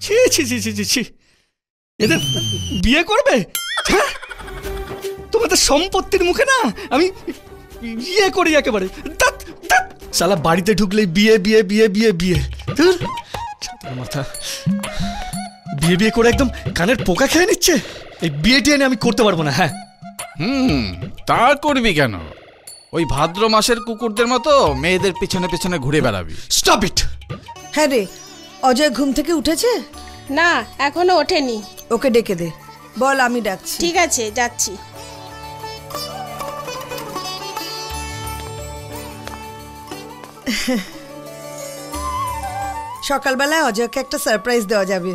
ছি ছি ছি ছি ছি ছি, এদের বিয়ে করবে? হ্যাঁ, তোমাদের সম্পত্তির মুখে না আমি বিয়ে করি একেবারে। শালা বাড়িতে ঢুকলেই বিয়ে বিয়ে বিয়ে বিয়ে বিয়ে, মাথা বিয়ে বিয়ে করে একদম কানের পোকা খেয়ে নিচ্ছে। এই বিয়েটি এনে আমি করতে পারবো না। হ্যাঁ, তা করবি কেন? ওই ভাদ্র মাসের কুকুরদের মতো মেয়েদের পিছনে পিছনে ঘুরে বেড়াবি। Stop it. হ্যাঁ রে, অজয় ঘুম থেকে উঠেছে? না, এখনো ওঠেনি। ওকে ডেকে দে, বল আমি ডাকছি। ঠিক আছে, যাচ্ছি। সকালবেলায় অজয়কে একটা সারপ্রাইজ দেওয়া যাবে।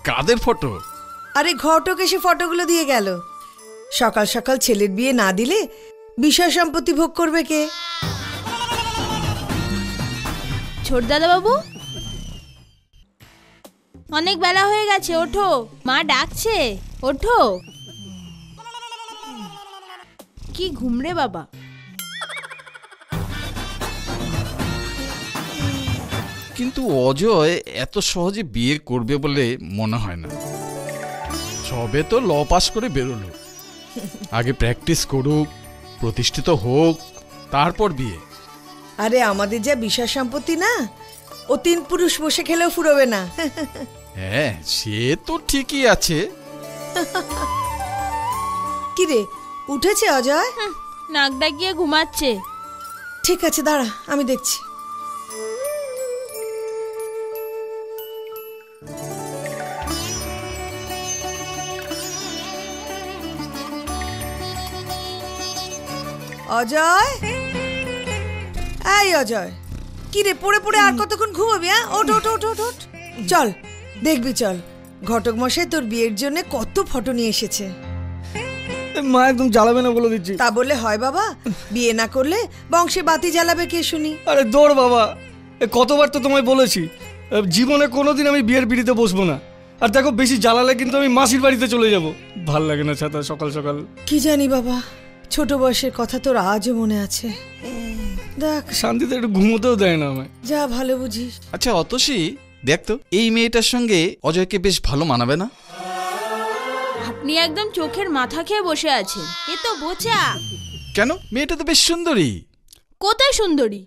কাদের ফটো? আরে ঘটক এসে ফটোগুলো দিয়ে গেল। সকাল সকাল ছেলের বিয়ে না দিলে বিষয় সম্পত্তি ভোগ করবে কে? ছোট দাদা বাবু, অনেক বেলা হয়ে গেছে, ওঠো, মা ডাকছে, ওঠো। কি ঘুমরে বাবা? কিন্তু অজয় এত সহজে বিয়ে করবে বলে মনে হয় না। সবে তো ল পাস করে বেরোলো, আগে প্র্যাকটিস করুক, প্রতিষ্ঠিত হোক, তারপর বিয়ে। আরে আমাদের যা বিষয় সম্পত্তি না, ও 3 পুরুষ বসে খেলেও ফুরোবে না। হ্যাঁ, সে তো ঠিকই আছে। কি রে, উঠেছে অজয়? নাক ডাকিয়ে ঘুমাচ্ছে। ঠিক আছে, দাঁড়া, আমি দেখছি। অজয়, এই অজয়, কি রে পড়ে পড়ে আর কতক্ষণ ঘুমাবি? হ্যাঁ, ওঠ ওঠ ওঠ ওঠ ওঠ, চল দেখবি, চল। ঘটক মশাই তোর বিয়ের জন্য কত ফটো নিয়ে এসেছে। মা একদম জ্বালাবে না বলে দিচ্ছি। তা বললে হয় বাবা? বিয়ে না করলে বংশে বাতি জ্বালাবে কে শুনি? আরে দৌড় বাবা, কতবার তো তোমায় বলেছি জীবনে কোনোদিন আমি বিয়ের পিড়িতে বসবো না। আর দেখো, বেশি জ্বালালে কিন্তু আমি মাসির বাড়িতে চলে যাব। ভাল লাগে না ছাতা সকাল সকাল। কি জানি বাবা, ছোট বয়সের কথা তোর আজও মনে আছে। দেখ, শান্তিতে একটু ঘুমোতেও দেয় না আমায়। যা ভালো বুঝিস। আচ্ছা অতসী, দেখ তো এই মেয়েটার সঙ্গে অজয়কে বেশ ভালো মানাবে না? আপনি একদম চোখের মাথা খেয়ে বসে আছেন। এ তো বোচা। কেন? মেয়েটা তো বেশ সুন্দরী। কোথায় সুন্দরী?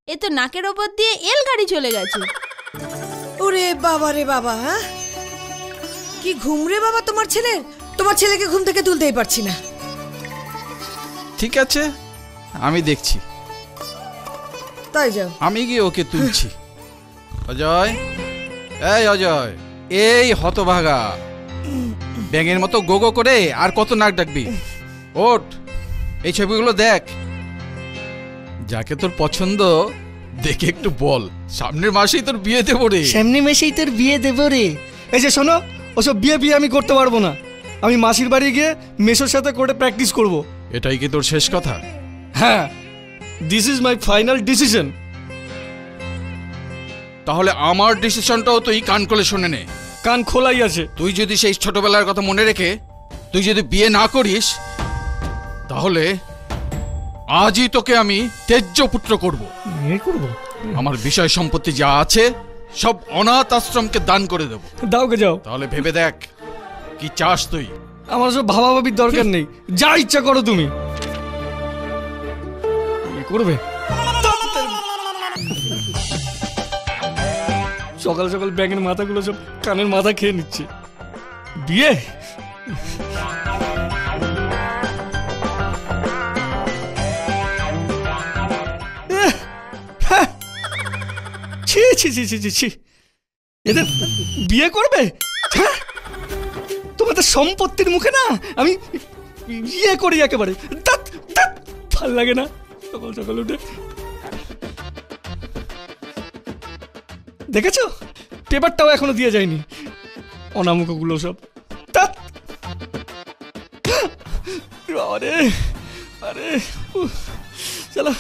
এ তো নাকের ওপর দিয়ে এল গাড়ি চলে গেছে। ওরে বাবা রে বাবা, হ্যাঁ কি ঘুম রে বাবা তোমার ছেলের। তোমার ছেলেকে ঘুম থেকে তুলতেই পারছি না। ঠিক আছে, আমি দেখছি। তাই যাও, আমি গিয়ে ওকে তুলছি। অজয়, এই অজয়, এই হতভাগা, ব্যাঙের মতো গোগো করে আর কত নাক ডাকবি? ওঠ, এই ছবিগুলো দেখ। যাকে তোর পছন্দ দেখে একটু বল, সামনের মাসেই তোর বিয়ে দেবো রে। সামনে মাসেই তোর বিয়ে দেবো রে। এই যে শোনো, ওসব বিয়ে বিয়ে আমি করতে পারবো না। আমি মাসির বাড়ি গিয়ে মেসোর সাথে করে প্র্যাকটিস করব। এটাই কি তোর শেষ কথা? হ্যাঁ, this is my final decision. তাহলে আমার ডিসিশনটাও তুই কান খুলে শুনে নে। কান খোলাই আছে। তুই যদি সেই ছোটবেলার কথা মনে রেখে তুই যদি বিয়ে না করিস, তাহলে আজই তোকে আমি তেজ্য পুত্র করব। বিয়ে করবো? আমার বিষয় সম্পত্তি যা আছে সব অনাথ আশ্রমকে দান করে দেব। দাও গে যাও। তাহলে ভেবে দেখ কি চাস তুই। আমার সব ভাবাভাবির দরকার নেই, যা ইচ্ছা করো তুমি। বিয়ে করবে? সকাল সকাল ব্যাঙের মাথাগুলো সব কানের মাথা খেয়ে নিচ্ছে। বিয়ে? ছি ছি ছি ছি ছি ছি, এদের বিয়ে করবে? হ্যাঁ, তোমাদের সম্পত্তির মুখে না আমি বিয়ে করি একেবারে। ভাল লাগে না সকাল সকাল উঠে। দেখেছো, পেপারটাও এখনো দিয়ে যায়নি। অনামুখগুলো সব। আরে আরে, চলো,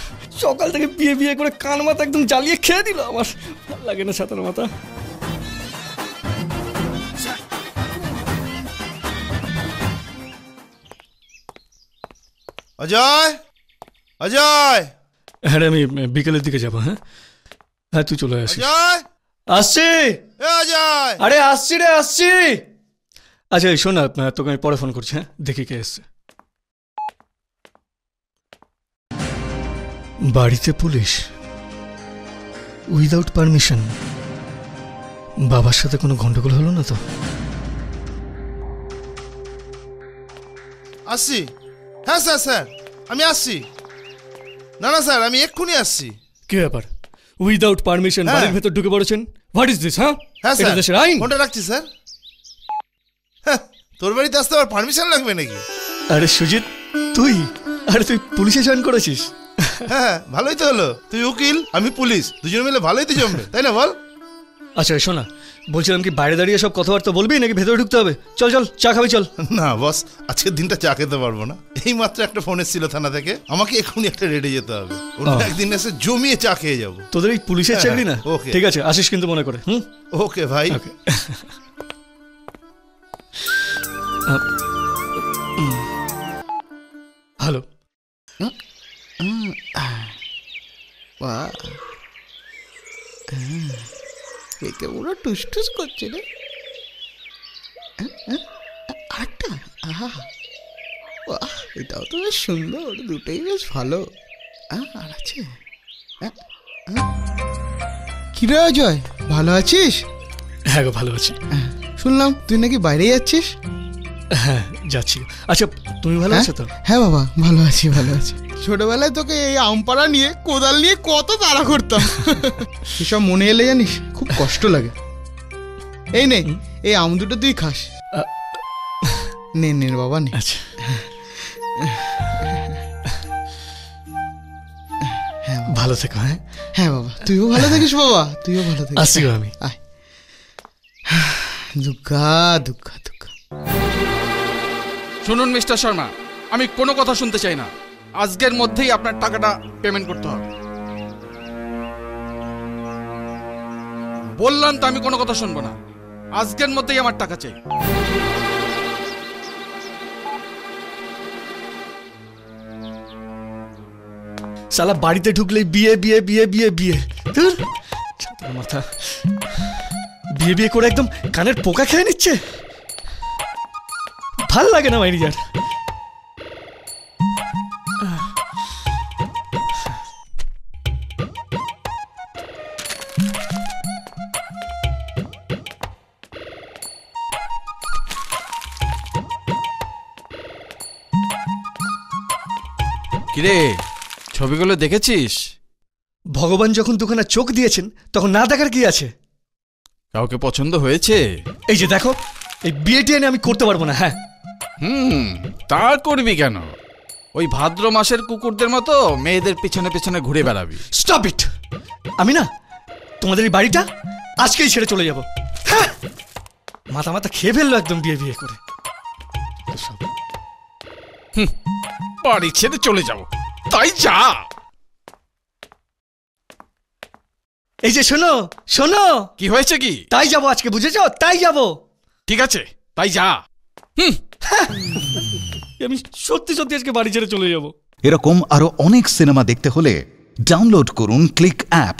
সকাল থেকে বিয়ে বিয়ে করে কান মাথা একদম জ্বালিয়ে খেয়ে দিল আমার। ভাল লাগে না ছাতার মাথা। অজয়, অজয়, হ্যাঁ, আমি বিকেলের দিকে যাবো। হ্যাঁ হ্যাঁ, তুই চলে আসিস। অজয়, আসছি। এ অজয়, আরে আসছি রে, আসছি। আচ্ছা এই শোন না, তোকে আমি পরে ফোন করছি, হ্যাঁ? দেখি কে এসছে। বাড়িতে পুলিশ, উইদাউট পারমিশন। বাবার সাথে কোনো গন্ডগোল হলো না তো? আসছি। হ্যাঁ স্যার, স্যার আমি আসছি। না না স্যার, আমি এক্ষুনি আসছি। কি ব্যাপার, উইদাউট পারমিশন হ্যাঁ। বাড়ির ভেতর ঢুকে পড়েছেন? What is this? হ্যাঁ হ্যাঁ এটা স্যার, দেশের আইন। ফোনটা রাখছি স্যার। হ্যাঁ, তোর বাড়িতে আসতে আবার পারমিশন লাগবে নাকি? আরে সুজিত, তুই? আরে তুই পুলিশে জয়েন করেছিস? হ্যাঁ, ভালোই তো হলো। তুই উকিল, আমি পুলিশ, দুজনে মিলে ভালোই তো জমবে, তাই না বল? আচ্ছা শোনা, বলছিলাম কি বাইরে দাঁড়িয়ে সব কথাবার্তা বলবি নাকি ভেতরে ঢুকতে হবে? চল চল, চা খাবি চল। না বস, আজকের দিনটা চা খেতে পারবো না। এই মাত্র একটা ফোন এসেছিল থানা থেকে, আমাকে এক্ষুনি একটা রেডে যেতে হবে। অন্য একদিন এসে জমিয়ে চা খেয়ে যাবো। তোদের এই পুলিশের চাকরি না? ওকে। ঠিক আছে, আসিস কিন্তু মনে করে। হুম, ওকে ভাই। ওকে। হ্যালো। দেখে পুরো টুসটুস করছে রে। আটটা, আহা, বাহ, এটাও তো বেশ সুন্দর, দুটোই বেশ ভালো। আর আছে। কিরে অজয়, ভালো আছিস? হ্যাঁ গো, ভালো আছি। শুনলাম তুই নাকি বাইরে যাচ্ছিস। হ্যাঁ যাচ্ছি। আচ্ছা তুমি ভালো আছো তো? হ্যাঁ বাবা, ভালো আছি, ভালো আছি। ছোটবেলায় তোকে এই আমপাড়া নিয়ে, কোদাল নিয়ে কত তাড়া করতাম। এসব মনে এলে জানিস খুব কষ্ট লাগে। এই নে, এই আম দুটো তুই খাস। নে নে বাবা, নে। আচ্ছা। হ্যাঁ বাবা, ভালো থেকো। হ্যাঁ হ্যাঁ বাবা, তুইও ভালো থাকিস বাবা, তুইও ভালো থাকিস। আসছি গো আমি। আয়। দুঃখা দুঃখা দুঃখা। শুনুন মিস্টার শর্মা, আমি কোনো কথা শুনতে চাই না। আজকের মধ্যেই আপনার টাকাটা পেমেন্ট করতে হবে। বললাম তো, আমি কোনো কথা শুনবো না। আজকের মধ্যেই আমার টাকা চাই। শালা বাড়িতে ঢুকলেই বিয়ে বিয়ে বিয়ে বিয়ে বিয়ে। ধুর, ছাতার মাথা। বিয়ে বিয়ে করে একদম কানের পোকা খেয়ে নিচ্ছে। ভাল লাগে না মাইরি যার। কিরে, ছবিগুলো দেখেছিস? ভগবান যখন দুখানা চোখ দিয়েছেন তখন না দেখার কি আছে? কাউকে পছন্দ হয়েছে? এই যে দেখো, এই বিয়েটি এনে আমি করতে পারবো না। হ্যাঁ, তা করবি কেন? ওই ভাদ্র মাসের কুকুরদের মতো মেয়েদের পিছনে পিছনে ঘুরে বেড়াবি। Stop it. আমি না তোমাদের এই বাড়িটা আজকেই ছেড়ে চলে যাব। হ্যাঁ, মাথা মাথা খেয়ে ফেললো একদম বিয়ে বিয়ে করে। বাড়ি ছেড়ে চলে যাব, তাই যা। এই যে শোনো শোনো, কি হয়েছে কি? তাই যাবো আজকে, বুঝেছো? তাই যাবো। ঠিক আছে, তাই যা। আমি সত্যি সত্যি আজকে বাড়ি ছেড়ে চলে যাবো। এরকম আরো অনেক সিনেমা দেখতে হলে ডাউনলোড করুন ক্লিক অ্যাপ।